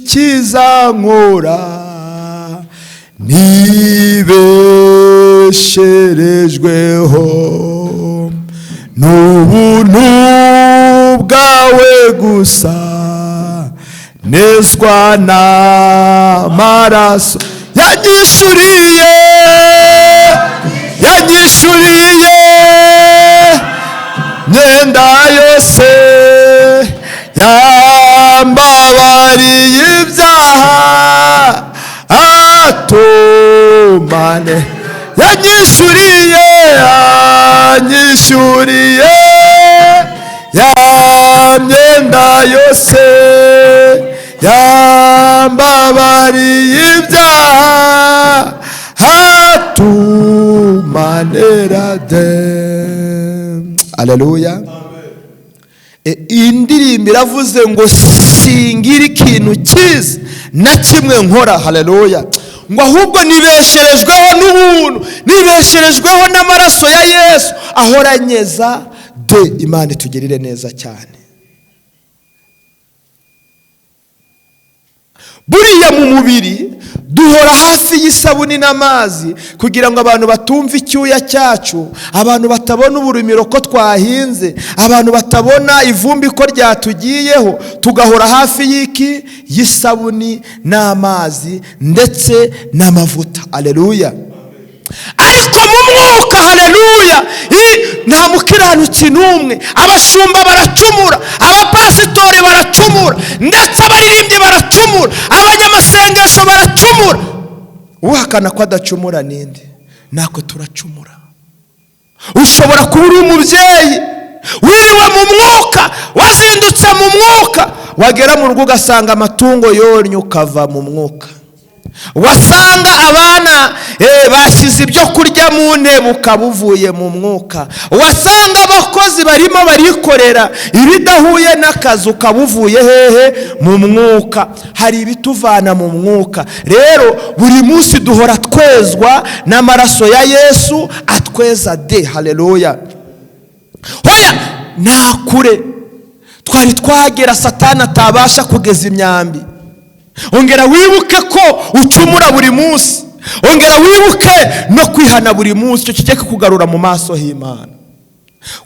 kizankora nibesherejweho n'ubuntu bwawe gusa nezwa n'amaraso yanyishuriye myenda yose yambabariye ibyaha atumane yanyishuriye ya myenda yose yambabariye ibyaha hatumanera de. Haleluya. Indirimbo iravuze ngo singira ikintu cyiza na kimwe nkora. Haleluya. ngo ahubwo nibesherejweho n'ubuntu, nibesherejweho n'amaraso ya Yesu ahora nyeza de. Imana itugirire neza cyane. Buriya mu mubiri duhora hafi y'isabuni n'amazi kugira ngo abantu batumva icyuya cyacu, abantu batabona uburumiro ko twahinze, abantu batabona ivumbi ko ryatugiyeho. Tugahora hafi y'iki? Y'isabuni n'amazi ndetse n'amavuta. Haleluya. Ariko mu mwuka, haleluya, nta mukiranutsi n'umwe. Abashumba baracumura, abapasitori baracumura, ndetse abaririmbyi baracumura, abanyamasengesho baracumura. Uhakana ko adacumura ninde? Nako turacumura. Ushobora kuba uri umubyeyi wiriwe mu mwuka, wazindutse mu mwuka, wagera mu rugo ugasanga amatungo yonye ukava mu mwuka. Wasanga abana bashyize ibyo kurya mu ntebe ukaba uvuye mu mwuka. Wasanga abakozi barimo barikorera ibidahuye n'akazi ukaba uvuye hehe? Mu mwuka. Hari ibituvana mu mwuka. Rero buri munsi duhora twezwa n'amaraso ya Yesu atweza de. Haleluya. Hoya nakure twari twagera Satani atabasha kugeza imyambi. Ongera wibuke ko ucumura buri munsi. Ongera wibuke no kwihana buri munsi. Icyo kijye kugarura mu maso h'Imana.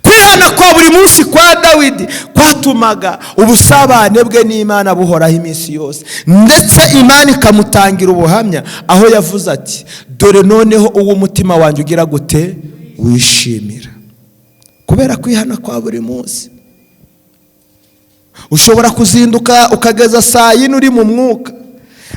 Kwihana kwa buri munsi kwa Dawidi kwatumaga ubusabane bwe n'Imana buhoraho iminsi yose, ndetse Imana ikamutangira ubuhamya aho yavuze ati dore noneho uwo umutima wanjye ugira gute? Wishimira. Kubera kwihana kwa buri munsi. Ushobora kuzinduka ukageza saa yine uri mu mwuka,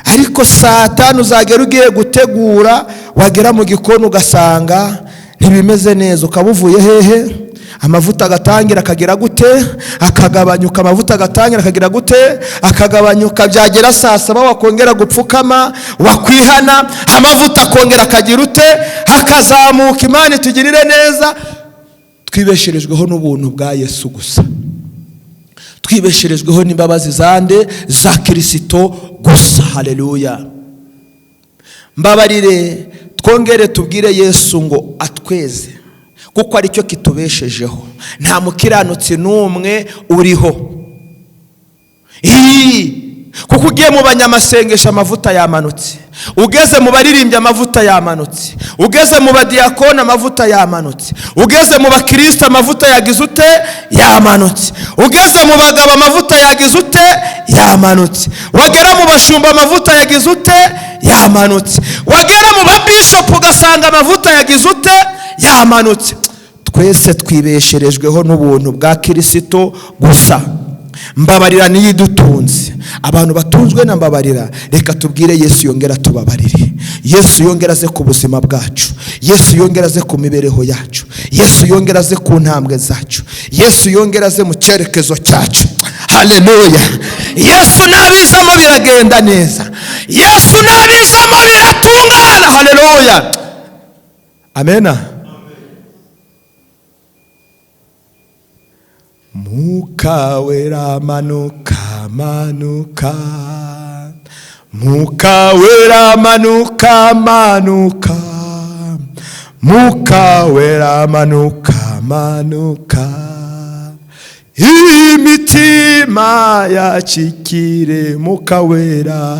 ariko saa 5 uzagera ugiye gutegura, wagera mu gikoni ugasanga ntibimeze neza. Ukaba uvuye hehe? Amavuta agatangira akagira gute? Akagabanyuka. Amavuta agatangira akagira gute? Akagabanyuka. Byagera saa 7 wakongera gupfukama, wakwihana, amavuta akongera akagira ute? Akazamuka. Imana itugirire neza. Twibesherejweho n'ubuntu bwa Yesu gusa. Twibesherejweho n'imbabazi zande za Kristo gusa. Haleluya. Mbabarire twongere tubwire Yesu ngo atweze, kuko ari cyo kitubeshejeho. Nta mukiranutsi n'umwe uriho. Kuko ugiye mu banyamasengesho amavuta yamanutse, ugeze mu baririmbyi amavuta yamanutse, ugeze mu badiyakoni amavuta yamanutse, ugeze mu bakristo amavuta yagize ute? Yamanutse. Ugeze mu bagabo amavuta yagize ute? Yamanutse. Wagera mu bashumba amavuta yagize ute? Yamanutse. Wagera mu babishop ugasanga amavuta yagize ute? Yamanutse. Twese twibesherejweho n'ubuntu bwa Kristo gusa. Mbabarira niyidutunze. Abantu batunzwe na mbabarira, reka tubwire Yesu yongera tubabarire. Yesu yongera aze ku buzima bwacu. Yesu yongera aze ku mibereho yacu. Yesu yongera aze ku ntambwe zacu. Yesu yongera aze mu cyerekezo cyacu. Haleluya. Yesu nabizamo biragenda neza. Yesu nabizamo biratungana. Haleluya. Amena. Mwuka wera manuka manuka, Mwuka wera manuka manuka, Mwuka wera manuka manuka, imitima yacikire mukawera.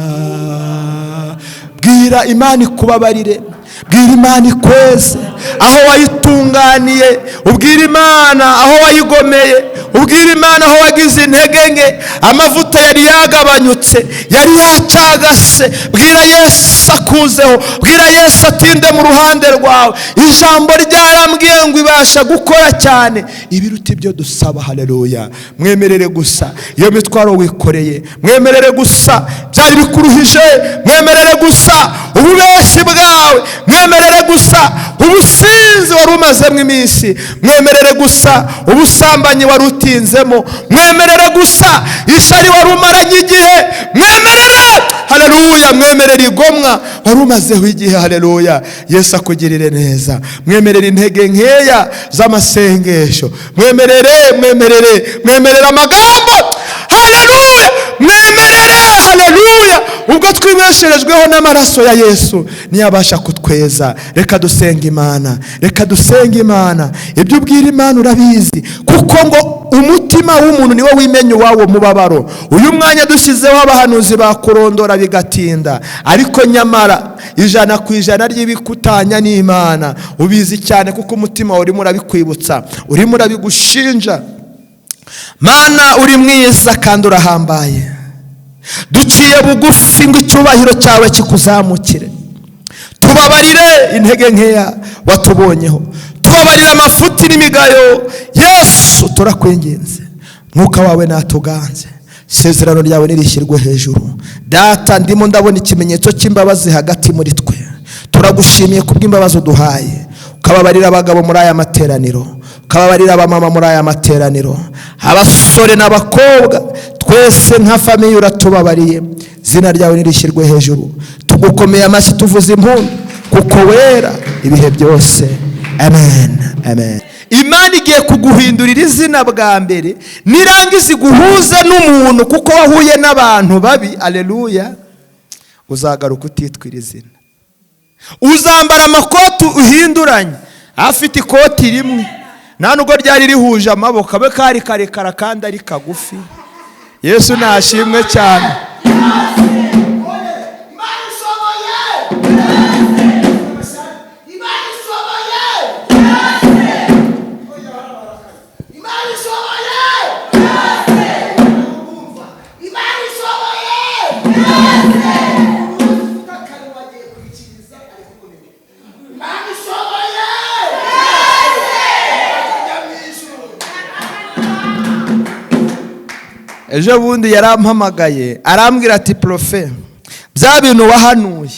Bwira Imana ikubabarire, bwira Imana ikweze aho wayitunganiye, ubwira Imana aho wayigomeye, ubwira Imana aho wagize intege nke, amavuta yari yagabanyutse, yari yacagase. Bwira Yesu akuzeho, bwira Yesu atinde mu ruhande rwawe. Ijambo ryarambwiye ngo ibasha gukora cyane ibiruta ibyo dusaba. Haleluya. Mwemerere gusa iyo mitwaro wikoreye, mwemerere gusa byari bikuruhije, mwemerere gusa ububeshi bwawe, mwemerere gusa ubusinzi wari umazemo iminsi, mwemerere gusa ubusambanyi wari utinzemo, mwemerere gusa ishari wari umaranye igihe, mwemerere. Haleluya. Mwemerere igomwa wari umazeho igihe. Haleluya. Yesu akugirire neza. Mwemerere intege nkeya z'amasengesho, mwemerere amagambo. Haleluya. Mwemerere. Haleluya. Ubwo twibesherejweho n'amaraso ya Yesu niyo abasha kutweza. Reka dusenga Imana, reka dusenga Imana. Ibyo ubwira Imana urabizi, kuko ngo umutima w'umuntu niwo wimenya uwawo mubabaro. Uyu mwanya dushyizeho abahanuzi bakurondora bigatinda, ariko nyamara 100% ry'ibikutanya n'Imana ubizi cyane, kuko umutima urimo urabikwibutsa, urimo urabigushinja. Mana uri mwiza kandi urahambaye, duciye bugufi ngo icyubahiro cyawe kikuzamukire. Tubabarire intege nkeya watubonyeho, tubabarire amafuti n'imigayo. Yesu turakwinginze, mwuka wawe natuganze, isezerano ryawe nirishyirwe hejuru. Data, ndimo ndabona ikimenyetso cy'imbabazi hagati muri twe. Turagushimiye kubw'imbabazi uduhaye, ukababarira abagabo muri aya materaniro, ukababarira abamama muri aya materaniro, abasore n'abakobwa, twese nka famiye uratubabariye. Zina ryawe nirishyirwe hejuru. Tugukomeye amashyi tuvuze impundu, kuko wera ibihe byose. Amen. Amen. Imana igiye kuguhindurira izina bwa mbere, nirangiza iguhuze n'umuntu, kuko wahuye n'abantu babi. Aleluya. Uzagaruka utitwira izina. Uzambara amakoti uhinduranye, afite ikoti rimwe nta nubwo ryari rihuje amaboko, abe kari karekara kandi ari kagufi. Yesu nashimwe cyane. Ejo bundi yarampamagaye arambwira ati profe, bya bintu wahanuye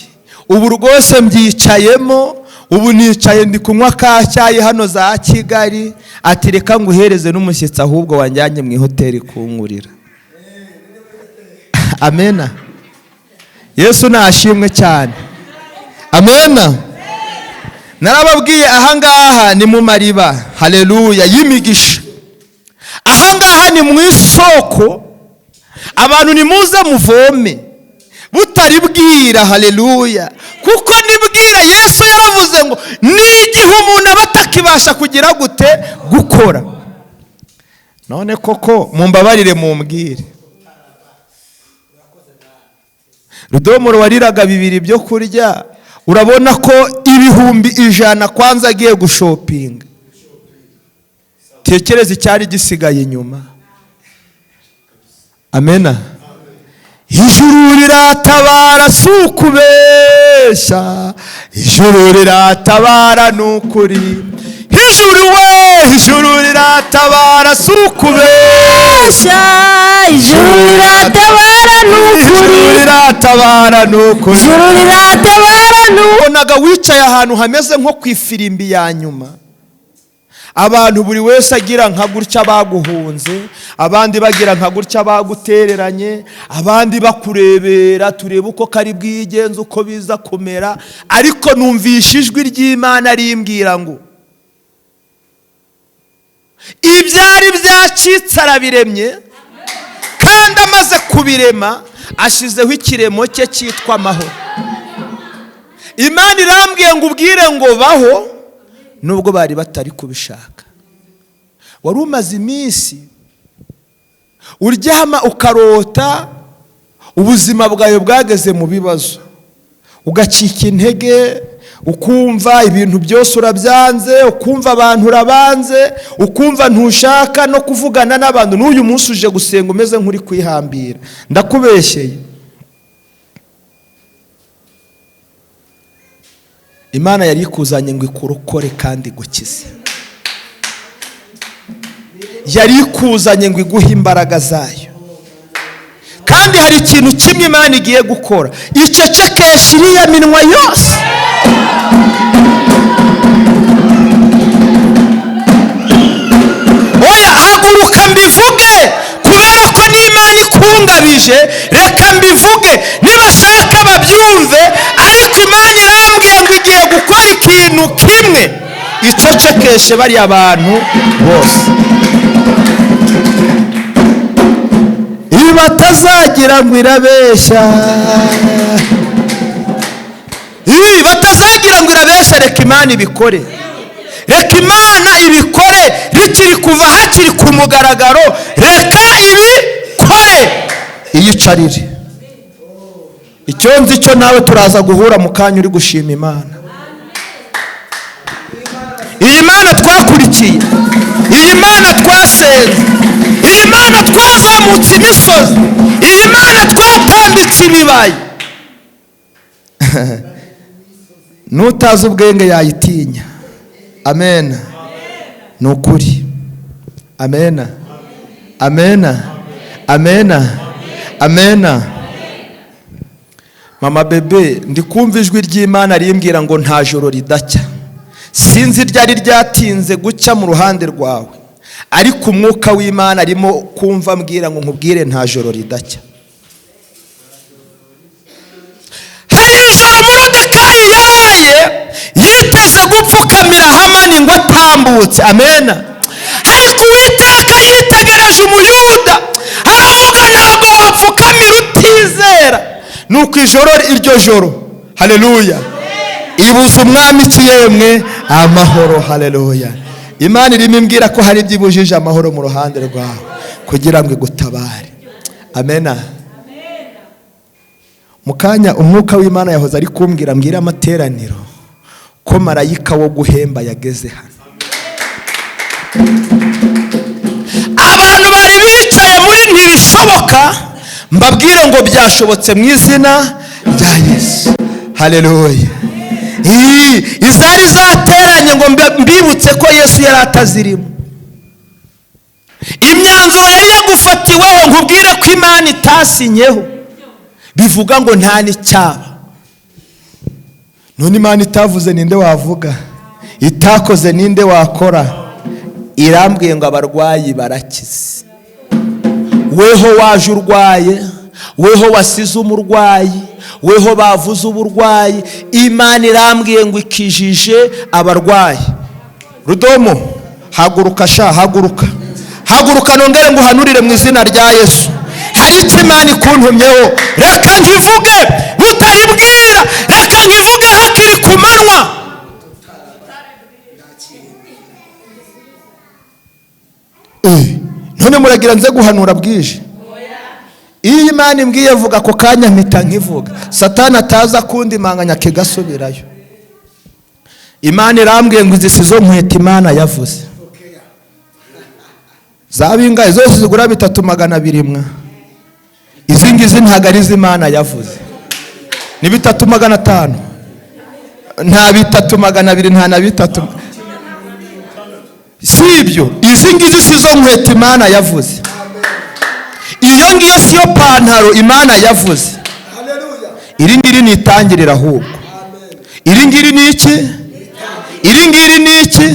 ubu rwose mbyicayemo, ubu nicaye ndi kunywa ka cyayi hano za Kigali. Ati reka nguhereze n'umushyitsi ahubwo wanjyanye mu hoteli kunkurira. Amena. Yesu nashimwe cyane. Amena. Narababwiye ahangaha ni mu mariba. Haleluya. Y'imigisha. Ahangaha ni mu isoko, abantu nimuze muvome butaribwira. Haleluya. Kuko nibwira Yesu yaravuze ngo n'igihe umuntu aba atakibasha kugira gute gukora. None koko mumbabarire mumbwire, Rudomoro wariraga 2 byo kurya, urabona ko 100 kwanza agiye gushopinga, tekereza icyari gisigaye inyuma. Amena. Ijuru riratabara sukubesha, ijuru riratabara nukuri. Ijuru riratabara sukubesha, ijuru riratabara nukuri. Ijuru riratabara nukuri. Ijuru riratabara nukuri. Bonaga wicaye ahantu hameze nko kwifirimbi ya nyuma, abantu buri wese agira nka gutya baguhunze, abandi bagira nka gutya bagutereranye, abandi bakurebera turebe uko kari bwigenze uko biza kumera. Ariko numvisha ijwi ry'Imana rimbwira ngo ibyari byacitse arabiremye, kandi amaze kubirema ashizeho ikiremo cye cyitwa amahoro. Imana irambwiye ngo ubwire ngo baho nubwo bari batari kubishaka. Wari umaze iminsi uryama ukarota ubuzima bwawe bwageze mu bibazo, ugacika intege, ukumva ibintu byose urabyanze, ukumva abantu urabanze, ukumva ntushaka no kuvugana n'abantu. N'uyu munsi uje gusenga umeze nk'uri kwihambira, ndakubeshyeye. Imana yari ikuzanye ngo ikurokore kandi igukize, yari ikuzanye ngo iguhe imbaraga zayo. Kandi hari ikintu kimwe Imana igiye gukora, icecekesha iriya minwa yose. Oya, haguruka mbivuge, kubera ko n'Imana ikungabije, reka mbivuge, nibashaka babyumve. Ariko Imana irambwiye ngo igiye gukora ikintu kimwe, icecekeshe bariya bantu bose. Batazagira ngo irabeshya, batazagira ngo irabeshya, reka Imana ibikore. Reka Imana ibikore bikiri kuva hakiri ku mugaragaro. Reka ibikore, iyicarire. Icyo nzi cyo nawe turaza guhura mu kanya uri gushima Imana. Iyi Mana twakurikiye, iyi Mana twasenze, iyi Mana twazamutse imisozi, iyi Mana twatambitse ibibaya. N'utazi ubwenge yayitinya. Amen. Ni ukuri. Amen. Amen. Amen. Amen. Mama bebe, ndikumva ijwi ry'Imana rimbwira ngo nta joro ridacya. Sinzi ryari ryatinze gucya mu ruhande rwawe, ariko umwuka w'Imana arimo kumva mbwira ngo nkubwire nta joro ridacya. Hari ijoro Moridekayi yaraye yiteze gupfukamira Hamani ngo atambutse. Amen. Ariko Uwiteka yitegereje Umuyuda aravuga ntabwo wapfukamira utizera. Nuko ijoro, iryo joro, haleluya, ibuza umwami iki yemwe? Amahoro. Haleluya. Imana irimo imbwira ko hari ibyibujije amahoro mu ruhande rwawe kugira ngo igutabare. Amen. Mukanya umwuka w'Imana yahoze ari kumbwira mbwira amateraniro ko marayika wo guhemba yageze hano. Abantu bari bicaye muri ntibishoboka, mbabwire ngo byashobotse mu izina rya Yesu. Haleluya. Izari zateranye ngo mbibutse ko Yesu yari atazirimo. Imyanzuro yari yagufatiweho nkubwire ko Imana itasinyeho, bivuga ngo nta n'icyaba. None Imana itavuze ninde wavuga? Itakoze ninde wakora? Irambwiye ngo abarwayi barakize. Weho waje urwaye, weho wasize umurwayi, weho bavuze uburwayi, Imana irambwiye ngo ikijije abarwayi. Rudomo, haguruka sha, haguruka. Haguruka nongere ngo uhanurire mu izina rya Yesu. Hari icyo Imana ikuntumyeho, reka nkivuge utayibwira, reka nkivuge hakiri ku manywa. None muragira nze guhanura bwije? Iyo Imana imbwiye vuga ako kanya mpita nkivuga, Satani ataza kundi manganya kegasubirayo. Imana irambwiye ngo izi zo nkweto Imana yavuze zabingaye zose zigura 3,200 mwa. Izi ngizi ntago ari Imana yavuze, ni 3,500. Nta 3,200, nta na 3. Sibyo, izi ngizi sizo nkweto Imana yavuze. Iyo ngiyo siyo pantaro Imana yavuze. Iri ngiri ni itangirira ahubwo. Iri ngiri ni iki? Iri ngiri ni iki?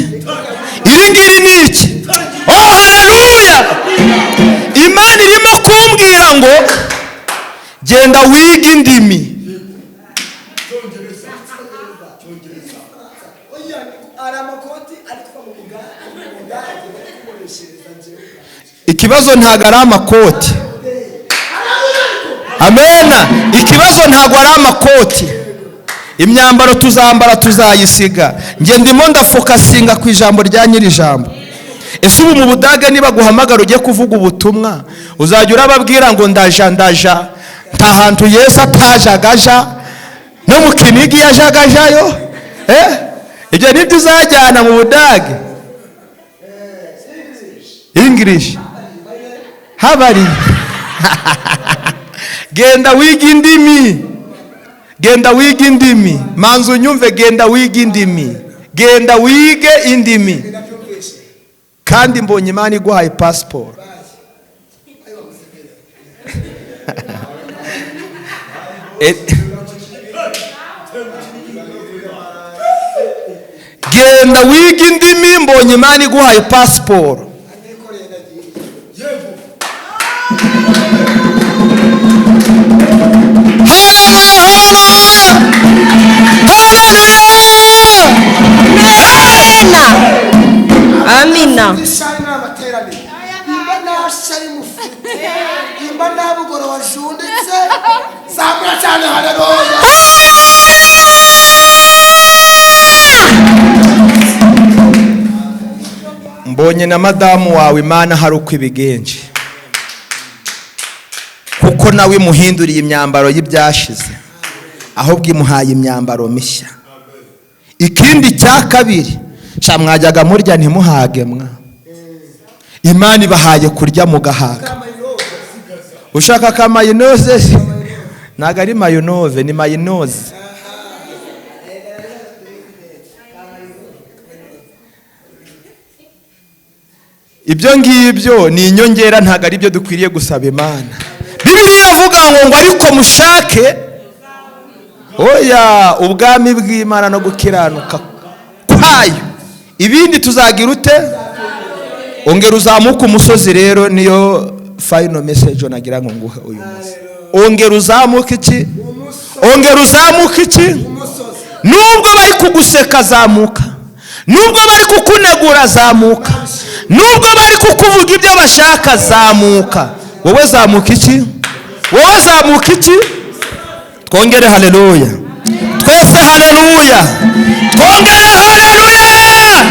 Iri ngiri ni iki? Oh haleluya. Imana irimo kumbwira ngo genda wiga indimi. Ikibazo ntago ari amakoti. Amena. Ikibazo ntago ari amakoti. Imyambaro tuzambara tuzayisiga. Nge ndimo ndafokasinga ku ijambo rya nyiri ijambo. ese ubu mu Budage niba guhamagara ugiye kuvuga ubutumwa uzajya urababwira ngo ndaja nta hantu Yesu atajagaja no mu Kinigi yajagajayo ibyo nibyo uzajyana mu Budage. English habari genda wiga indimi manzu nyumve, genda wiga indimi kandi mbonye Imana iguhaye passport. Genda wiga indimi, mbonye Imana iguhaye passport. Amina. Mbonye na madamu wawe Imana hari uko ibigenje, kuko nawe imuhinduriye imyambaro y'ibyashize ahubwo imuhaye imyambaro mishya. Ikindi cya kabiri, mwajyaga murya ntimuhage mwa, Imana ibahaye kurya mugahaga. Ushaka ka mayoneze? Ntago ari mayonove, ni mayinoze. Ibyo ngibyo ni inyongera, ntago ari byo dukwiriye gusaba Imana. Bibiliya ivuga ngo ariko mushake oya ubwami bw'Imana no gukiranuka kwayo, ibindi tuzagira ute? Ongera uzamuke umusozi. Rero niyo final message nagira ngo nguhe uyu munsi. Ongera uzamuke iki? Ongera uzamuke iki? Nubwo bari kuguseka zamuka, nubwo bari kukunegura zamuka, nubwo bari kukuvuga ibyo bashaka zamuka. Wowe zamuka iki? Wowe zamuka iki? Twongere haleluya, twese haleluya, twongere haleluya.